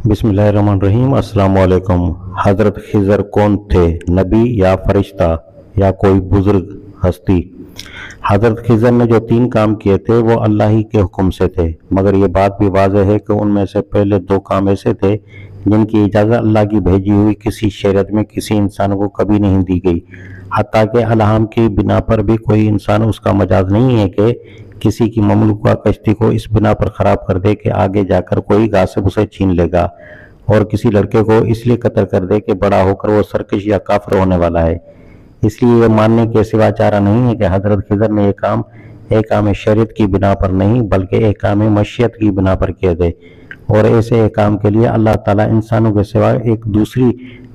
बिस्मिल्लाहिर्रहमानिर्रहीम। अस्सलाम वालेकुम। हज़रत खिज़र कौन थे, नबी या फरिश्ता या कोई बुजुर्ग हस्ती? हज़रत खिज़र ने जो 3 काम किए थे वो अल्लाह ही के हुक्म से थे, मगर ये बात भी वाज़ेह है कि उनमें से पहले 2 काम ऐसे थे जिनकी इजाज़त अल्लाह की भेजी हुई किसी शरीयत में किसी इंसान को कभी नहीं दी गई। हत्ता कि अलहाम की बिना पर भी कोई इंसान उसका मजाज नहीं है कि किसी की ममलूका कश्ती को इस बिना पर ख़राब कर दे कि आगे जाकर कोई गासिब उसे छीन लेगा, और किसी लड़के को इसलिए कत्ल कर दे कि बड़ा होकर वो सरकश या काफिर होने वाला है। इसलिए ये मानने के सिवा चारा नहीं है कि हज़रत खिज़र ने ये काम एक काम शरीयत की बिना पर नहीं बल्कि एक काम मशीयत की बिना पर किए थे, और ऐसे एक काम के लिए अल्लाह ताला इंसानों के सिवा एक दूसरी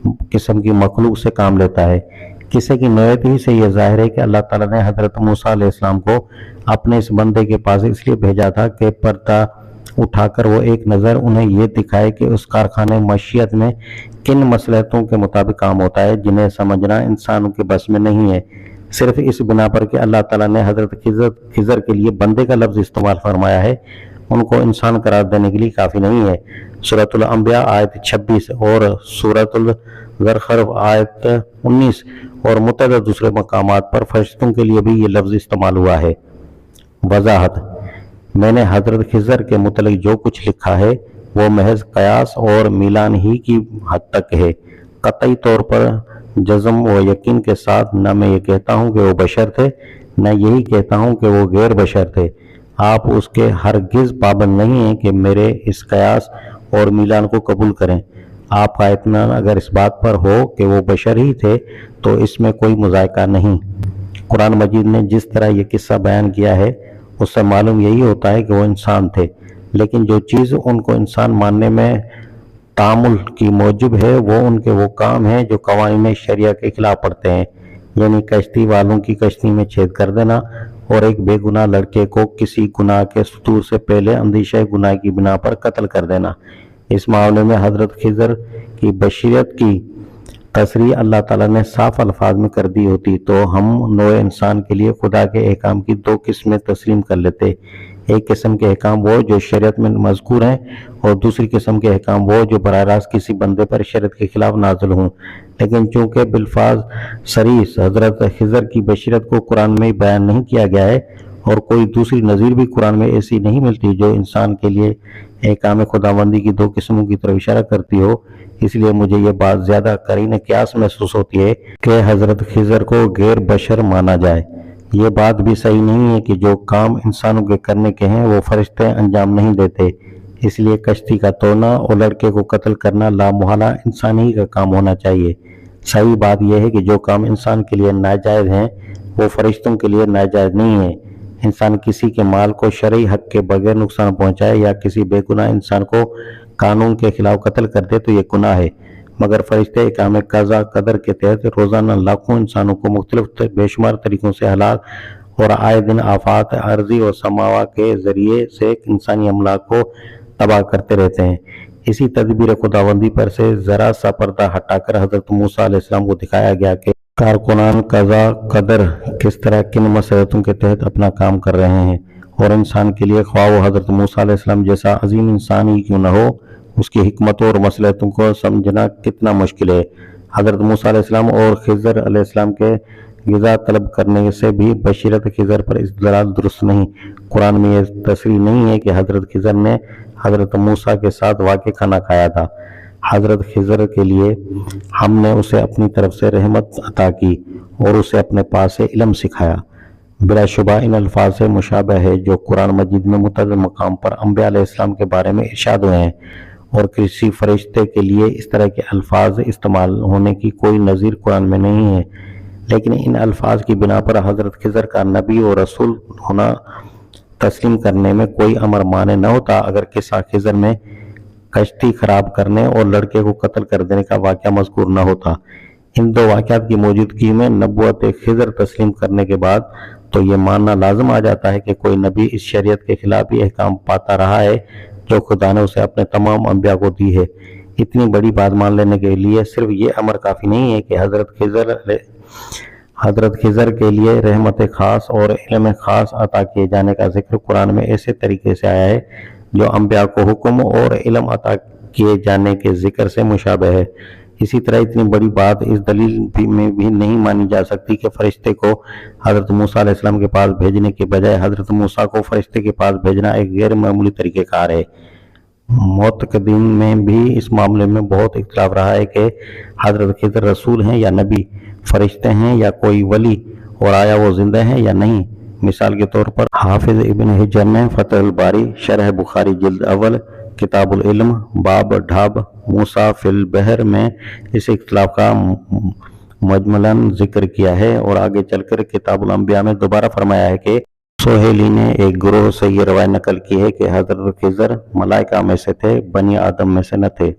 किस्म की मखलूक से काम लेता है। किसी की नौयत ही से यह जाहिर है कि अल्लाह ताला ने हज़रत मूसा अलैहिस्सलाम को अपने इस बंदे के पास इसलिए भेजा था कि पर्दा उठाकर वो एक नज़र उन्हें ये दिखाए कि उस कारखाने मशीयत में किन मसलहतों के मुताबिक काम होता है जिन्हें समझना इंसानों के बस में नहीं है। सिर्फ इस बिना पर कि अल्लाह ताला ने हज़रत खिज़र के लिए बंदे का लफ्ज़ इस्तेमाल फरमाया है, उनको इंसान करार देने के लिए काफ़ी नहीं है। सूरतुल अंबिया आयत 26 और सूरतुल ज़रख़रफ़ आयत 19 और मुतअद्दिद दूसरे मकामात पर फरिश्तों के लिए भी ये लफ्ज़ इस्तेमाल हुआ है। वजाहत: मैंने हज़रत खिज़र के मुतल्लिक़ जो कुछ लिखा है वो महज कयास और मिलान ही की हद तक है। कतई तौर पर जज़म व यकीन के साथ न मैं ये कहता हूँ कि वो बशर थे, न यही कहता हूँ कि वो गैर बशर थे। आप उसके हरगिज़ पाबंद नहीं हैं कि मेरे इस कयास और मिलान को कबूल करें। आपका इत्मीनान अगर इस बात पर हो कि वो बशर ही थे तो इसमें कोई मुज़ायका नहीं। कुरान मजीद ने जिस तरह ये किस्सा बयान किया है उससे मालूम यही होता है कि वो इंसान थे, लेकिन जो चीज़ उनको इंसान मानने में तामुल की मौजूब है वो उनके वो काम हैं जो कवानीन शरिया के खिलाफ पड़ते हैं, यानी कश्ती वालों की कश्ती में छेद कर देना और एक बेगुनाह लड़के को किसी गुनाह के सुतूर से पहले अंदेशा गुनाह की बिना पर कत्ल कर देना। इस मामले में हज़रत खिज़र की बशीरत की तसरीह अल्लाह ताला ने साफ अल्फाज में कर दी होती तो हम नोए इंसान के लिए खुदा के अहकाम की 2 किस्में तस्लीम कर लेते। एक किस्म के अहकाम वो जो शरीयत में मज़कूर हैं और दूसरी किस्म के अहकाम वो जो बराह रास्त किसी बंदे पर शरीयत के खिलाफ नाजिल हों। लेकिन चूँकि बिल्फाज सरीस हज़रत खिज़र की बशीरत को कुरान में बयान नहीं किया गया है और कोई दूसरी नज़ीर भी कुरान में ऐसी नहीं मिलती जो इंसान के लिए अहकाम खुदाबंदी की 2 किस्मों की तरफ इशारा करती हो, इसलिए मुझे ये बात ज़्यादा करीन क़यास महसूस होती है कि हज़रत खिज़र को गैर बशर माना जाए। ये बात भी सही नहीं है कि जो काम इंसानों के करने के हैं वो फरिश्ते अंजाम नहीं देते, इसलिए कश्ती का तोड़ना और लड़के को कत्ल करना लामुहाला इंसान ही का काम होना चाहिए। सही बात यह है कि जो काम इंसान के लिए नाजायज़ हैं वो फरिश्तों के लिए नाजायज़ नहीं है। इंसान किसी के माल को शरई हक के बगैर नुकसान पहुँचाए या किसी बेगुनाह इंसान को कानून के खिलाफ कत्ल कर दे तो ये गुनाह है, मगर फरिश्ते काम कज़ा कदर के तहत रोज़ाना लाखों इंसानों को मुख्तलिफ बेशुमार तरीक़ों से हलाक और आए दिन आफात अर्जी और समावा के ज़रिए से इंसानी अमला को तबाह करते रहते हैं। इसी तदबीर खुदाबंदी पर से ज़रा सा पर्दा हटाकर हज़रत मूसा अलैहिस्सलाम को दिखाया गया कि कारकुनान कज़ा कदर किस तरह किन मसलहतों के तहत अपना काम कर रहे हैं, और इंसान के लिए ख्वाह वो हज़रत मूसा अलैहिस्सलाम जैसा अजीम इंसान ही क्यों न हो, उसकी हिकमतों और मसलहतों को समझना कितना मुश्किल है। हज़रत मूसा अलैहिस्सलाम और खिज़र अलैहिस्सलाम के ग़िज़ा तलब करने से भी बशीरत खिज़र पर इस्तिदलाल दुरुस्त नहीं। कुरान में यह तस्रीह नहीं है कि हज़रत खिज़र ने हज़रत मूसा के साथ वाक़ई खाना खाया था। हज़रत खिज़र के लिए हमने उसे अपनी तरफ से रहमत अता की और उसे अपने पास से इल्म सिखाया। बिलाशुबा इन अल्फाज से मुशाबह है जो कुरान मजीद में मुतअद्दिद मकाम पर अंबिया अलैहिस्सलाम के बारे में इरशाद हुए हैं, और किसी फरिश्ते के लिए इस तरह के अल्फाज इस्तेमाल होने की कोई नज़ीर कुरान में नहीं है। लेकिन इन अल्फाज की बिना पर हज़रत खिज़र का नबी और रसूल होना तस्लीम करने में कोई अमर माने न होता अगर किस्सा खिज़र में कश्ती खराब करने और लड़के को कत्ल कर देने का वाक़या मज़कूर न होता। इन 2 वाक़यात की मौजूदगी में नबूवत खिज़र तस्लीम करने के बाद तो ये मानना लाजम आ जाता है कि कोई नबी इस शरीयत के खिलाफ ही अहकाम पाता रहा है जो खुदा ने उसे अपने तमाम अंबिया को दी है। इतनी बड़ी बात मान लेने के लिए सिर्फ ये अमर काफ़ी नहीं है कि हज़रत खिज़र के लिए रहमत ख़ास और इल्म ख़ास अता किए जाने का जिक्र कुरान में ऐसे तरीके से आया है जो अंबिया को हुक्म और इल्म अता किए जाने के जिक्र से मुशाबह है। इसी तरह इतनी बड़ी बात इस दलील में भी नहीं मानी जा सकती कि फरिश्ते को हज़रत मूसा अलैहिस्सलाम के पास भेजने के बजाय हज़रत मूसा को फरिश्ते के पास भेजना एक गैर मामूली तरीक़ेकार है। मुतक़द्दिमीन में भी इस मामले में बहुत इख्तिलाफ रहा है कि हज़रत खिज़र रसूल हैं या नबी, फरिश्ते हैं या कोई वली, और आया वो जिंदा हैं या नहीं। मिसाल के तौर पर हाफिज इब्न हिजर ने फतहुल बारी शरह बुखारी जिल्द अव्वल किताबुल इल्म बाब ढाब मूसा फिल बहर में इस इख्तिलाफ का मजमलन जिक्र किया है, और आगे चलकर किताबुल अंबिया में दोबारा फरमाया है कि सोहेली ने एक ग्रोह से ये रवायत नकल की है कि हज़रत खिज़र मलाइका में से थे, बनी आदम में से न थे।